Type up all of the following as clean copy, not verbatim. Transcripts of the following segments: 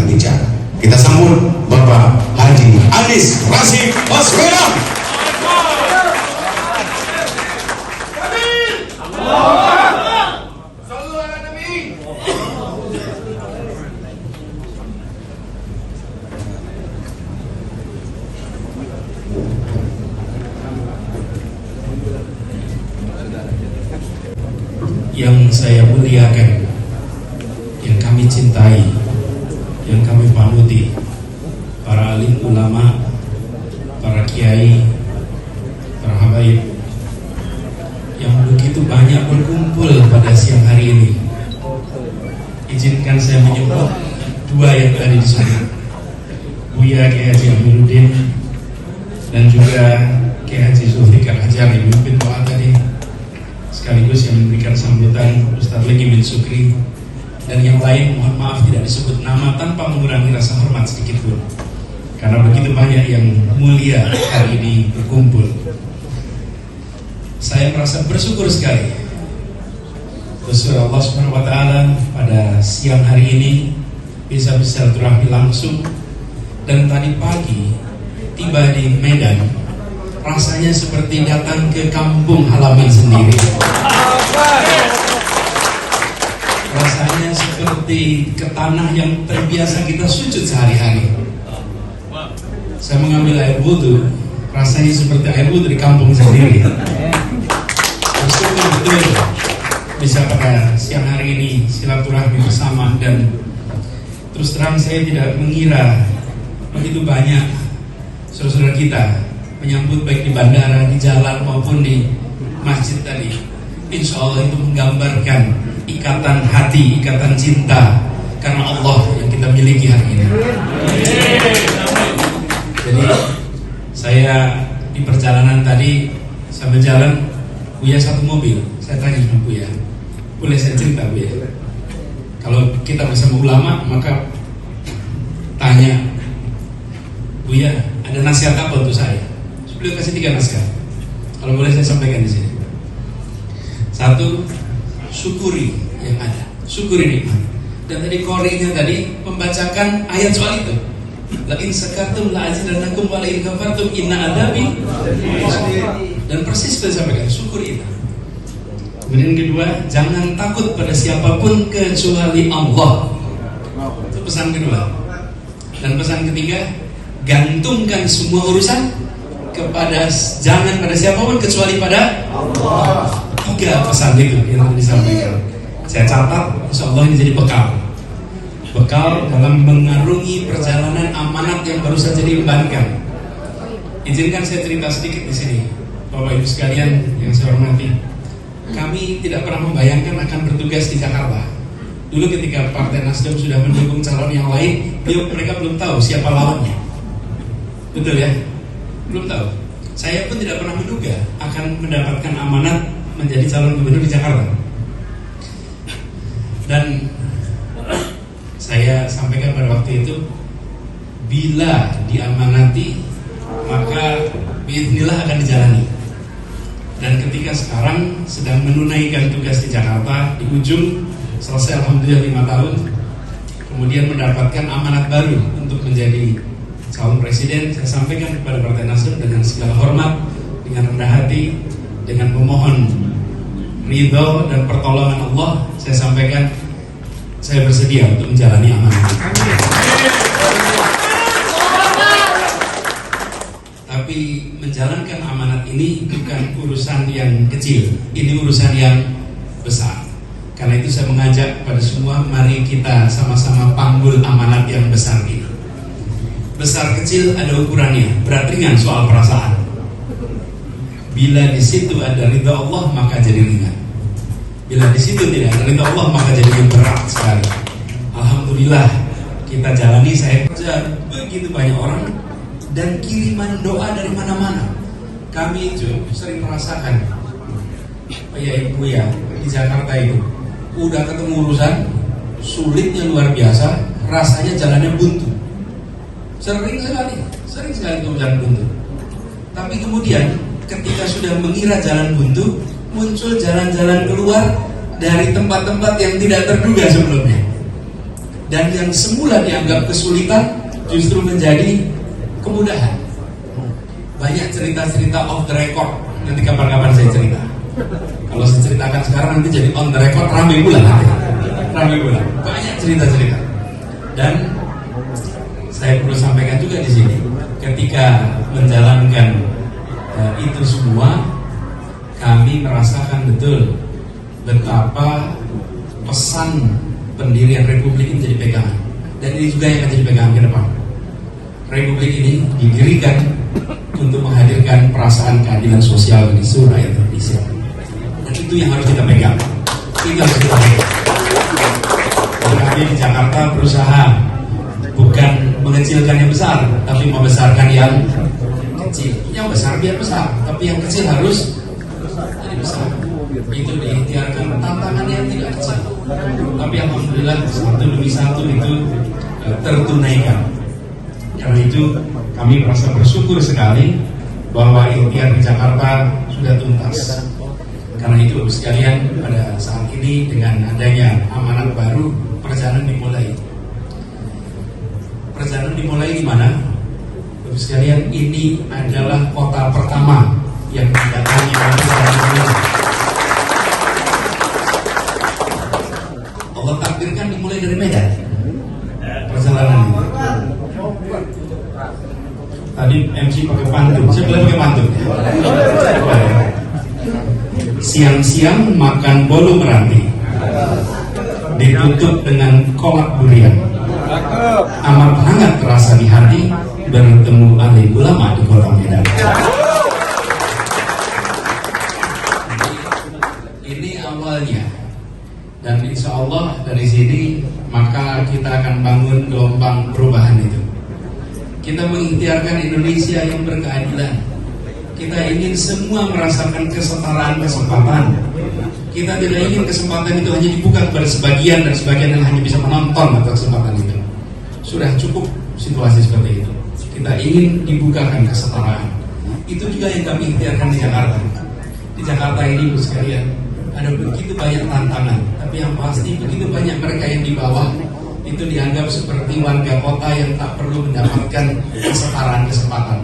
berbicara. Kita sambut Bapak Haji Anies Rashid Baswedan. Yang saya muliakan, yang kami cintai, yang kami panuti, para alim ulama, para kiai, para habaib yang begitu banyak berkumpul pada siang hari ini. Izinkan saya menyebut dua yang ada di sana, Buya Kiai Haji Amiruddin dan juga Kiai Haji Zulfikar Hajar yang memimpin doa tadi, sekaligus yang memberikan sambutan Ustaz Legi bin Sukri, dan yang lain mohon maaf tidak disebut nama tanpa mengurangi rasa hormat sedikit pun, karena begitu banyak yang mulia hari ini berkumpul. Saya merasa bersyukur sekali bersyukur Allah Subhanahu wa Ta'ala pada siang hari ini bisa bersilaturahmi langsung, dan tadi pagi tiba di Medan rasanya seperti datang ke kampung halaman sendiri. Rasanya seperti ke tanah yang terbiasa kita sujud sehari-hari. Saya mengambil air wudhu, rasanya seperti air wudhu di kampung sendiri. Bersyukur betul bisa pada siang hari ini silaturahmi bersama, dan terus terang saya tidak mengira begitu banyak saudara-saudara kita menyambut baik di bandara, di jalan maupun di masjid tadi. Insya Allah itu menggambarkan ikatan hati, ikatan cinta karena Allah yang kita miliki hari ini. Jadi saya di perjalanan tadi sambil jalan, Buya satu mobil. Saya tanya sama Buya, boleh saya cerita Buya? Kalau kita bersama ulama maka tanya, Buya ada nasihat apa untuk saya? Beliau kasih 3 naskah. Kalau boleh saya sampaikan di sini. 1, syukuri yang ada, syukuri nikmat. Dan tadi qori'nya tadi membacakan ayat soal itu. La in sakartum la azidannakum wa la in kafartum inna adabi. Dan persis saya sampaikan, syukuri itu. Kemudian kedua, jangan takut pada siapapun kecuali Allah. Itu pesan kedua. Dan pesan ketiga, gantungkan semua urusan jangan pada siapapun kecuali pada Allah. 3 pesan itu yang disampaikan. Saya catat, insya Allah ini jadi bekal dalam mengarungi perjalanan amanat yang baru saja diembankan. Izinkan saya cerita sedikit di sini, Bapak Ibu sekalian yang saya hormati. Kami tidak pernah membayangkan akan bertugas di Jakarta. Dulu ketika Partai Nasdem sudah mendukung calon yang lain, mereka belum tahu siapa lawannya. Betul ya? Belum tahu. Saya pun tidak pernah menduga akan mendapatkan amanat menjadi calon gubernur di Jakarta. Dan saya sampaikan pada waktu itu, bila diamanati maka biiznillah akan dijalani. Dan ketika sekarang sedang menunaikan tugas di Jakarta, di ujung selesai alhamdulillah 5 tahun, kemudian mendapatkan amanat baru untuk menjadi calon presiden, saya sampaikan kepada Partai Nasdem dengan segala hormat, dengan rendah hati, dengan memohon ridho dan pertolongan Allah, saya sampaikan saya bersedia untuk menjalani amanat. Tapi menjalankan amanat ini bukan urusan yang kecil, ini urusan yang besar. Karena itu saya mengajak pada semua, mari kita sama-sama panggul amanat yang besar ini. Besar kecil ada ukurannya, berat ringan soal perasaan. Bila di situ ada ridha Allah maka jadi ringan. Bila di situ tidak ada ridha Allah maka jadi berat sekali. Alhamdulillah kita jalani, saya kerja begitu banyak orang dan kiriman doa dari mana-mana. Kami itu sering merasakan, ya ibu ya, di Jakarta itu udah ketemu urusan sulitnya luar biasa, rasanya jalannya buntu. Sering sekali jalan buntu. Tapi kemudian ketika sudah mengira jalan buntu, muncul jalan-jalan keluar dari tempat-tempat yang tidak terduga sebelumnya. Dan yang semula dianggap kesulitan justru menjadi kemudahan. Banyak cerita-cerita off the record, nanti kapan-kapan saya cerita. Kalau saya ceritakan sekarang nanti jadi on the record, rame pula nanti. Rame pula. Banyak cerita-cerita. Dan saya perlu sampaikan juga di sini, ketika menjalankan itu semua, kami merasakan betul betapa pesan pendirian Republik ini jadi pegangan. Dan ini juga yang akan jadi pegangan ke depan. Republik ini didirikan untuk menghadirkan perasaan keadilan sosial di seluruh rakyat Indonesia. Dan itu yang harus kita pegang. Itu harus kita pegang. Kami di Jakarta berusaha bukan mengecilkan yang besar, tapi membesarkan yang kecil. Yang besar biar besar, tapi yang kecil harus jadi besar. Itu diikhtiarkan, tantangannya tidak kecil, tapi alhamdulillah satu demi satu itu tertunaikan. Karena itu kami merasa bersyukur sekali bahwa ikhtiar di Jakarta sudah tuntas. Karena itu sekalian, pada saat ini dengan adanya amanat baru, perjalanan dimulai. Perjalanan dimulai di mana? Bapak sekalian, ini adalah kota pertama yang didatangi oleh perjalanan. Allah takdirkan dimulai dari Medan. Perjalanan ini. Tadi MC pakai pantun, saya boleh pakai pantun. Siang-siang makan bolu meranti, ditutup dengan kolak durian. Amat hangat terasa di hati bertemu alim ulama di kota Medan. Ini awalnya, dan insya Allah dari sini maka kita akan bangun gelombang perubahan itu. Kita mengikhtiarkan Indonesia yang berkeadilan. Kita ingin semua merasakan kesetaraan kesempatan. Kita tidak ingin kesempatan itu hanya dibuka kepada sebagian dan sebagian yang hanya bisa menonton atas kesempatan itu. Sudah cukup situasi seperti itu. Kita ingin dibukakan kesetaraan. Itu juga yang kami ikhtiarkan di Jakarta. Di Jakarta ini, Bu sekalian, ada begitu banyak tantangan, tapi yang pasti begitu banyak mereka yang di bawah itu dianggap seperti warga kota yang tak perlu mendapatkan kesetaraan kesempatan.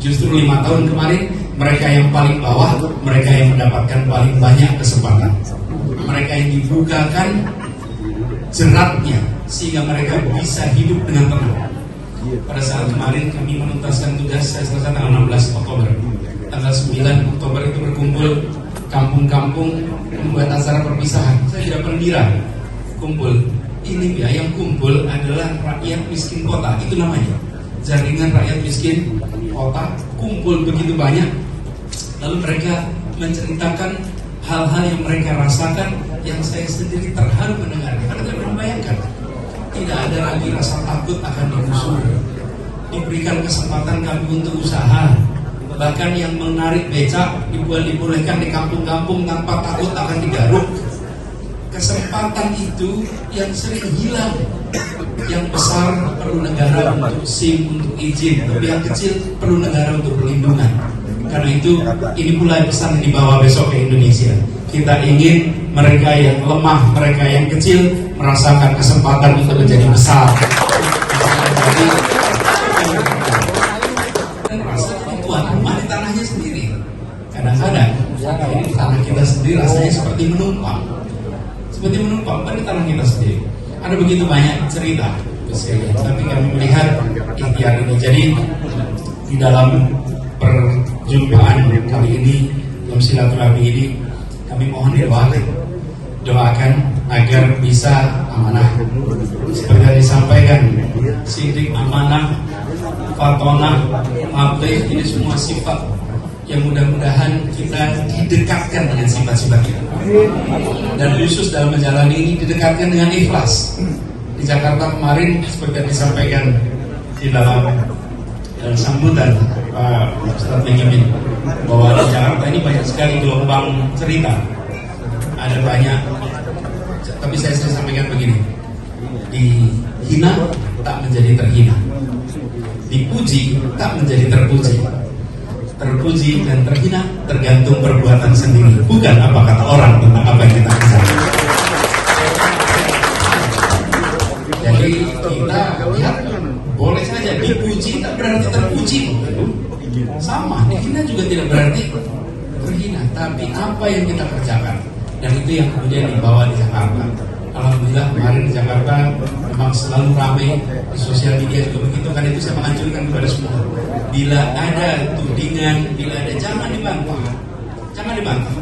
Justru 5 tahun kemarin mereka yang paling bawah, mereka yang mendapatkan paling banyak kesempatan. Mereka yang dibukakan jeratnya sehingga mereka bisa hidup dengan tenang. Pada saat kemarin kami menuntaskan tugas, saya selesai tanggal 16 Oktober. Tanggal 9 Oktober itu berkumpul kampung-kampung membuat acara perpisahan. Saya tidak mengira kumpul. Ini ya, yang kumpul adalah rakyat miskin kota, itu namanya jaringan rakyat miskin kota. Kumpul begitu banyak, lalu mereka menceritakan hal-hal yang mereka rasakan, yang saya sendiri terharu mendengar. Karena tidak membayangkan, tidak ada lagi rasa takut akan digusur, diberikan kesempatan kami untuk usaha. Bahkan yang menarik becak dibolehkan di kampung-kampung tanpa takut akan digaruk. Kesempatan itu yang sering hilang. Yang besar perlu negara untuk SIM, untuk izin, tapi yang kecil perlu negara untuk perlindungan. Karena itu ini pula pesan yang dibawa besok ke Indonesia. Kita ingin mereka yang lemah, mereka yang kecil merasakan kesempatan untuk menjadi besar. Dan merasa tuan rumah di tanahnya sendiri. Kadang-kadang ini tanah kita sendiri rasanya seperti menumpang. Seperti menumpang pada tanah kita sendiri. Ada begitu banyak cerita, tapi kami melihat ikhtiar ini. Jadi di dalam perjumpaan kali ini, dalam silaturahmi ini, kami mohon doakan agar bisa amanah. Seperti yang disampaikan, sidik, amanah, fatonah, abdeh, ini semua sifat yang mudah-mudahan kita didekatkan dengan sifat-sifat itu. Dan khusus dalam menjalani ini didekatkan dengan ikhlas. Di Jakarta kemarin seperti yang disampaikan di dalam sambutan Pak Ustadz Benjamin, bahwa di Jakarta ini banyak sekali gelombang cerita. Ada banyak, tapi saya sampaikan begini: dihina tak menjadi terhina, dipuji tak menjadi terpuji. Terpuji dan terhina tergantung perbuatan sendiri, bukan apa kata orang tentang apa yang kita kerjakan. Jadi Jadi kita lihat boleh saja dipuji tak berarti terpuji. Sama, dihina juga tidak berarti terhina. Tapi apa yang kita kerjakan, dan itu yang kemudian dibawa di Jakarta. Alhamdulillah kemarin di Jakarta memang selalu ramai di sosial media juga begitu. Karena itu saya menganjurkan kepada semua, bila ada tudingan, bila ada, jangan dibantah, jangan dibantah,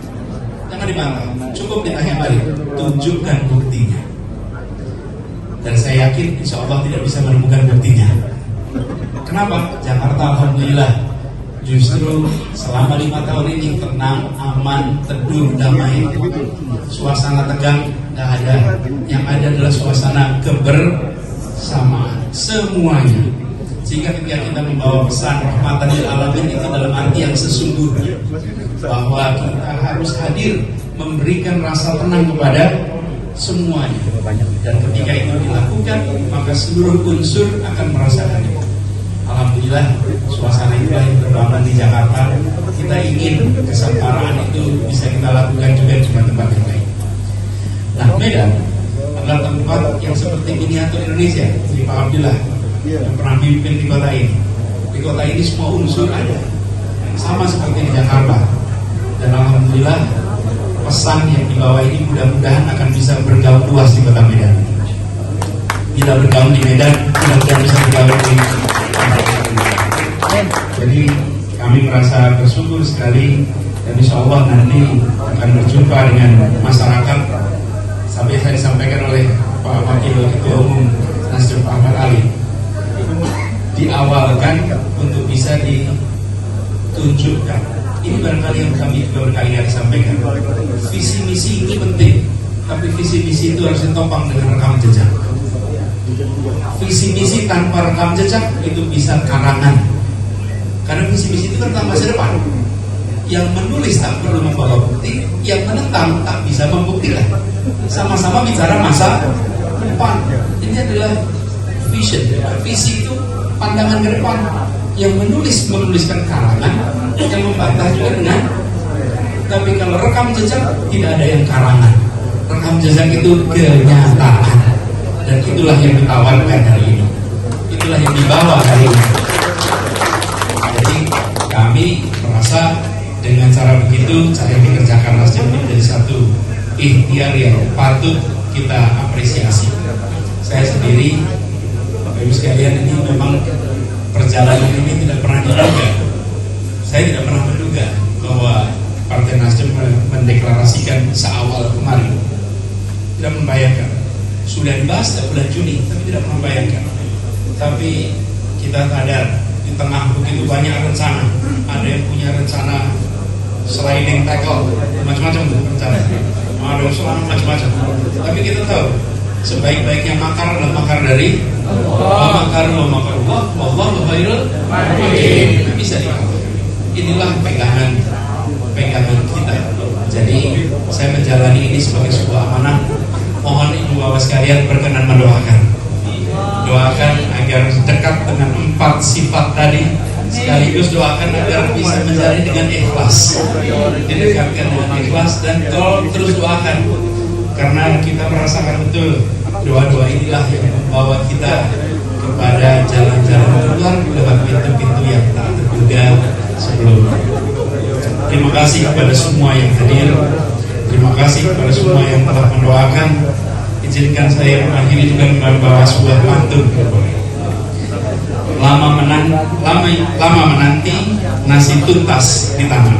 jangan dibantah. Cukup ditanya balik, tunjukkan buktinya. Dan saya yakin insya Allah tidak bisa menemukan buktinya. Kenapa? Jakarta alhamdulillah justru selama 5 tahun ini tenang, aman, teduh, damai. Suasana tegang tidak ada. Yang ada adalah suasana kebersamaan semuanya. Sehingga ketika kita membawa pesan rahmatan lil alamin itu dalam arti yang sesungguhnya, bahwa kita harus hadir memberikan rasa tenang kepada semuanya. Dan ketika itu dilakukan, maka seluruh unsur akan merasakan itu. Alhamdulillah suasana itu yang terbangun di Jakarta. Kita ingin kesetaraan itu bisa kita lakukan juga di tempat yang lain. Nah, Medan adalah tempat yang seperti miniatur Indonesia. Jadi Pak Abdullah yang pernah mimpin di kota ini. Di kota ini semua unsur ada, sama seperti di Jakarta. Dan alhamdulillah pesan yang dibawa ini mudah-mudahan akan bisa bergaung luas di kota Medan. Bila bergaung di Medan, mudah-mudahan bisa bergaung di. Jadi kami merasa bersyukur sekali, dan insya Allah nanti akan berjumpa dengan masyarakat. Sampai saya disampaikan oleh Pak Wakil Ketua Umum Nasdem Ahmad Ali, diawalkan untuk bisa ditunjukkan. Ini barangkali yang kami juga berkali-kali sampaikan. Visi misi ini penting, tapi visi misi itu harus ditopang dengan rekam jejak. Visi misi tanpa rekam jejak itu bisa karangan. Karena visi misi itu tentang masa depan. Yang menulis tak perlu membawa bukti, yang menentang tak bisa membuktikan. Sama-sama bicara masa depan. Ini adalah vision. Visi itu pandangan ke depan. Yang menuliskan karangan, yang membantah juga dengan. Tapi kalau rekam jejak tidak ada yang karangan. Rekam jejak itu kenyataan. Dan itulah yang ditawarkan hari ini. Itulah yang dibawa hari ini. Jadi kami merasa dengan cara begitu, cara yang dikerjakan Nasdem ini menjadi satu ikhtiar yang patut kita apresiasi. Saya sendiri, Bapak Ibu sekalian, ini memang perjalanan ini tidak pernah diduga. Saya tidak pernah menduga bahwa Partai Nasdem mendeklarasikan seawal kemarin. Tidak membayangkan. Sudah dibahas bulan Juni, tapi tidak pernah membayangkan. Tapi kita sadar di tengah begitu banyak rencana, ada yang punya rencana sliding tackle, macam-macam tuh rencana. Ada usulan macam-macam. Tapi kita tahu sebaik-baiknya makar adalah makar dari makar Allah khairul makirin. Bisa dikatakan. Inilah pegangan kita. Jadi saya menjalani ini sebagai sebuah amanah. Mohon ibu bapak sekalian berkenan mendoakan. Doakan agar dekat dengan 4 sifat tadi. Sekaligus doakan agar bisa menjalani dengan ikhlas, didekatkan dengan ikhlas, dan terus doakan, karena kita merasakan betul doa-doa inilah yang membawa kita kepada jalan-jalan keluar lewat pintu-pintu yang tak terduga sebelumnya. Terima kasih kepada semua yang hadir. Terima kasih kepada semua yang telah mendoakan. Izinkan saya mengakhiri juga membawa sebuah pantun. Lama menanti nasi tuntas di tangan,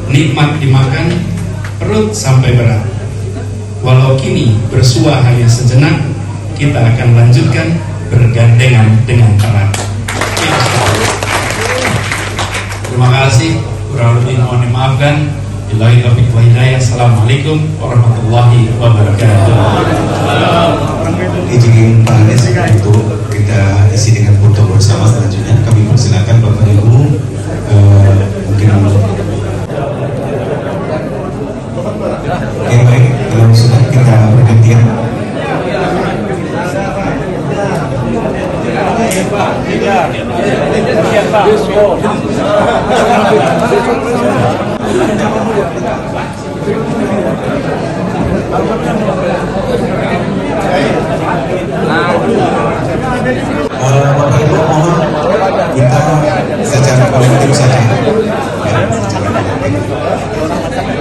nikmat dimakan perut sampai berat. Walau kini bersua hanya sejenak, kita akan lanjutkan bergandengan dengan erat. Terima kasih. Kurang lebih mohon dimaafkan. Billahi taufiq wal hidayah. Assalamualaikum warahmatullahi wabarakatuh. Izin Pak Anies untuk kita isi dengan foto bersama selanjutnya. Kami persilakan Bapak Ibu mungkin oke, baik, kalau sudah kita bergantian. Nah, Bapak Ibu mohon kita secara kolektif saja. Ya, secara kolektif.